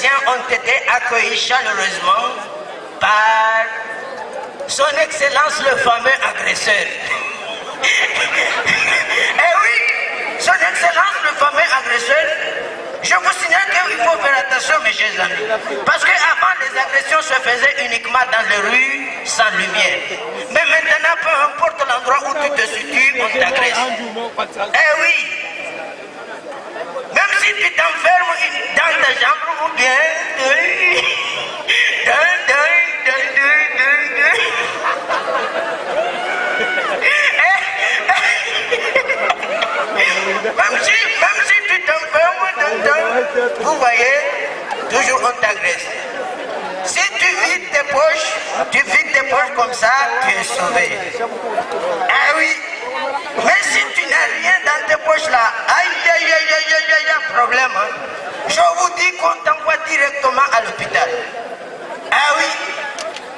Haïtiens ont été accueillis chaleureusement par son Excellence le fameux agresseur. Eh oui, son Excellence le fameux agresseur. Je vous signale qu'il faut faire attention, mes chers amis. Parce qu'avant, les agressions se faisaient uniquement dans les rues, sans lumière. Mais maintenant, peu importe l'endroit où tu te situes, on t'agresse. Eh oui. Même si tu t'enfermes dans ta chambre ou bien... Même si tu t'enfermes dedans, vous voyez, toujours on t'agresse. Si tu vides tes poches comme ça, tu es sauvé. Ah oui. Mais si tu n'as rien dans tes poches là, aïe, problème. Hein? Je vous dis qu'on t'envoie directement à l'hôpital. Ah oui.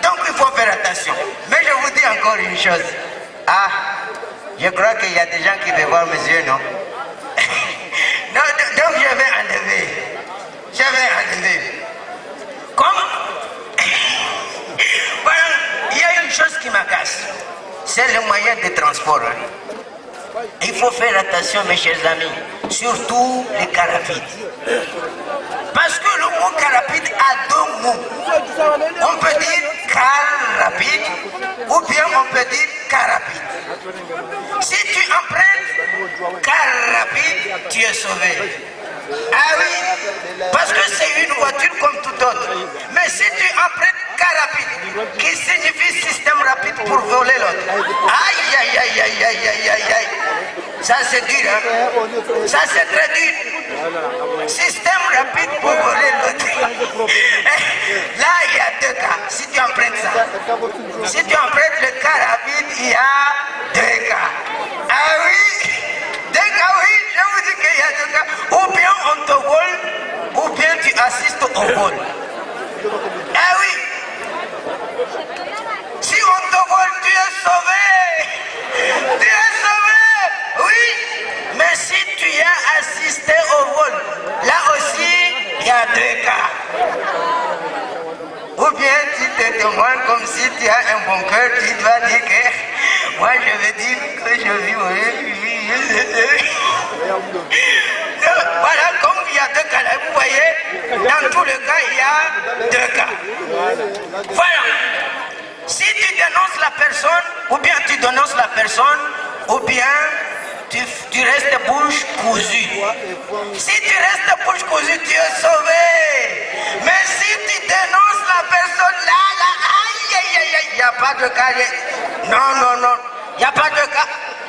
Donc il faut faire attention. Mais je vous dis encore une chose. Ah, je crois qu'il y a des gens qui veulent voir mes yeux, non? Non, donc je vais enlever. Comme voilà, il y a une chose qui m'agace. C'est le moyen de transport. Hein. Il faut faire attention, mes chers amis, surtout les car rapides. Parce que le mot car rapide a deux mots. On peut dire car rapide ou bien on peut dire car rapide. Si tu empruntes car rapide, tu es sauvé. Ah oui, parce que c'est une voiture comme toute autre. Mais si tu empruntes car rapide, qui signifie système rapide pour voler l'autre. Aïe. Ça c'est dur, hein? Ça c'est très dur. Système rapide pour voler l'autre. Là, il y a deux cas. Si tu empruntes ça. Si tu empruntes le car rapide, il y a deux cas. Ah oui, deux cas, oui, je vous dis qu'il y a deux cas. Ou bien on te vole, ou bien tu assistes au vol. Ah oui. Si on te vole, tu es sauvé. Tu es sauvé. Oui. Mais si tu as assisté au vol, là aussi, il y a deux cas. Ou bien tu te demandes comme si tu as un bon cœur, tu dois dire que moi je veux dire que je vis. Voilà, comme il y a deux cas là, vous voyez, dans tous les cas, il y a deux cas. Voilà. Si tu dénonces la personne, ou bien tu dénonces la personne, ou bien tu restes bouche cousue. Si tu restes bouche cousue, tu es sauvé. Mais si tu dénonces la personne, là, aïe, il n'y a pas de cas. Non, il n'y a pas de cas.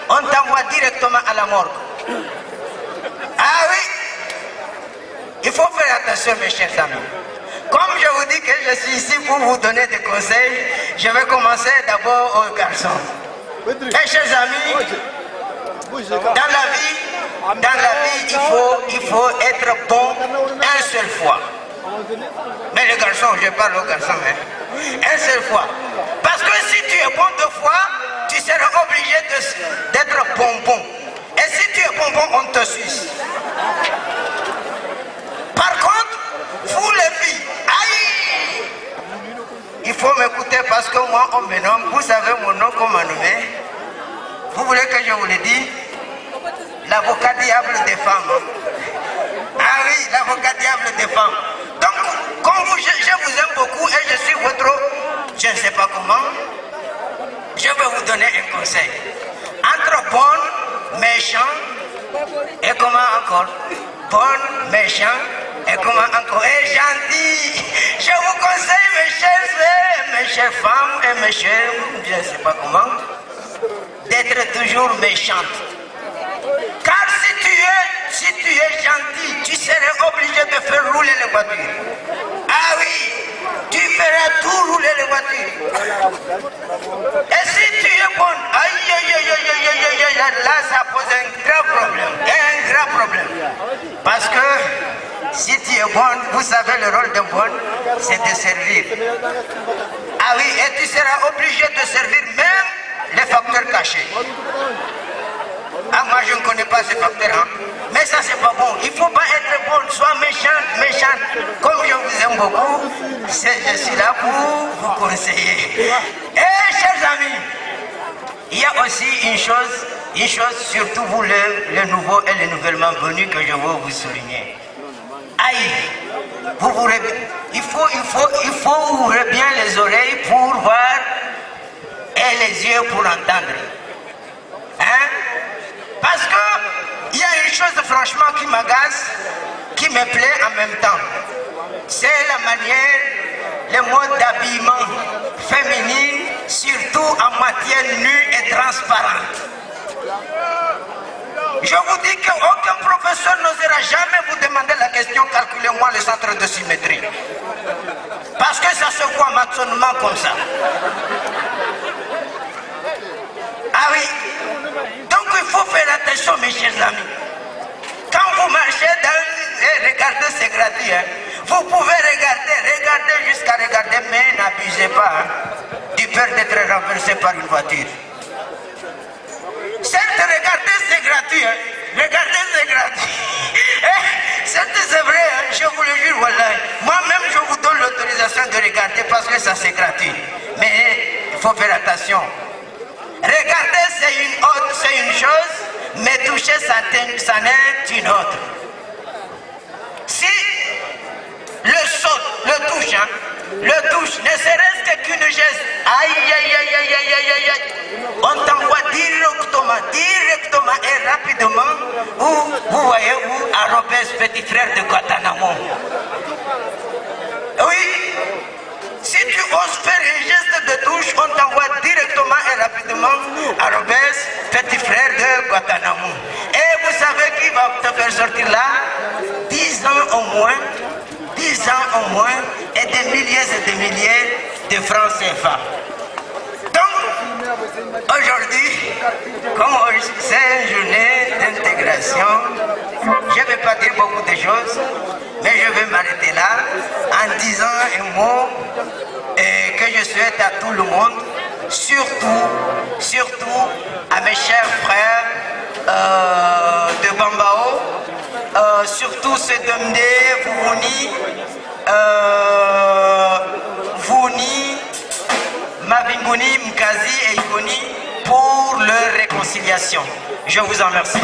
On t'envoie directement à la morgue. Ah oui. Il faut faire attention, mes chers amis. Comme je vous dis que je suis ici pour vous donner des conseils, je vais commencer d'abord aux garçons. Mes chers amis, dans la vie, il faut être bon une seule fois. Mais les garçons, je parle aux garçons, hein. Une seule fois. Parce que si tu es bon deux fois, tu seras obligé d'être bonbon. Et si tu es bonbon, on te suce. Par contre, vous les filles, aïe! Il faut m'écouter parce que moi, on me nomme. Vous savez mon nom, qu'on m'a nommé. Vous voulez que je vous le dise? L'avocat diable des femmes. Ah oui, l'avocat diable des femmes. Donc, comme vous, je vous aime beaucoup et je suis votre... Je ne sais pas comment. Je vais vous donner un conseil. Entre bonne, méchant, et comment encore? Bonne, méchant, et comment encore? Et gentil. Je vous conseille, mes chers frères, mes chères femmes et mes chers... Je ne sais pas comment. D'être toujours méchante. Car si tu es gentil, tu serais obligé de faire rouler les voitures. Ah oui, tu feras tout rouler les voitures. Et si tu es bonne, là ça pose un grave problème. Parce que si tu es bonne, vous savez le rôle de bonne, c'est de servir. Ah oui, et tu seras obligé de servir même les facteurs cachés. Ah, moi je ne connais pas ces facteurs, hein. Mais ça c'est pas bon. Il ne faut pas être bon, soit méchante. Comme je vous aime beaucoup, je suis là pour vous conseiller. Et chers amis, il y a aussi une chose surtout vous les nouveaux et les nouvellement venus que je veux vous souligner. Aïe, il faut ouvrir bien les oreilles pour voir et les yeux pour entendre. Hein? Parce que il y a une chose franchement qui m'agace, qui me plaît en même temps. C'est la manière, le mode d'habillement féminin, surtout en matière nue et transparente. Je vous dis qu'aucun professeur n'osera jamais vous demander la question « Calculez-moi le centre de symétrie ». Parce que ça se voit maçonnement comme ça. Ah oui. Donc il faut faire attention mes chers amis. Quand vous marchez regardez, c'est gratuit. Hein. Vous pouvez regarder jusqu'à regarder, mais n'abusez pas du peur d'être renversé par une voiture. Certes, regarder c'est gratuit, hein. Regardez c'est gratuit. Certes, c'est vrai, hein. Je vous le jure, voilà. Moi-même, je vous donne l'autorisation de regarder parce que ça c'est gratuit. Mais il faut faire attention. Regarder c'est une chose, mais toucher ça n'est une autre. Si le touche, ne serait-ce qu'une geste, aïe, on t'envoie directement et rapidement, où, vous voyez où, à Robert, petit frère de Guantanamo. Oui, si tu oses faire un geste de touche, on t'envoie directement et rapidement à Robert, petit frère de Guantanamo. Et vous savez qui va te faire sortir là? 10 ans au moins, et des milliers de francs CFA. Donc, aujourd'hui, comme c'est une journée d'intégration, je ne vais pas dire beaucoup de choses, mais je vais m'arrêter là en disant un mot que je souhaite à tout le monde, surtout à mes chers frères de Bambao, surtout ceux d'Omdé, Vouni, Mabinguni, Mkazi et Igoni pour leur réconciliation. Je vous en remercie.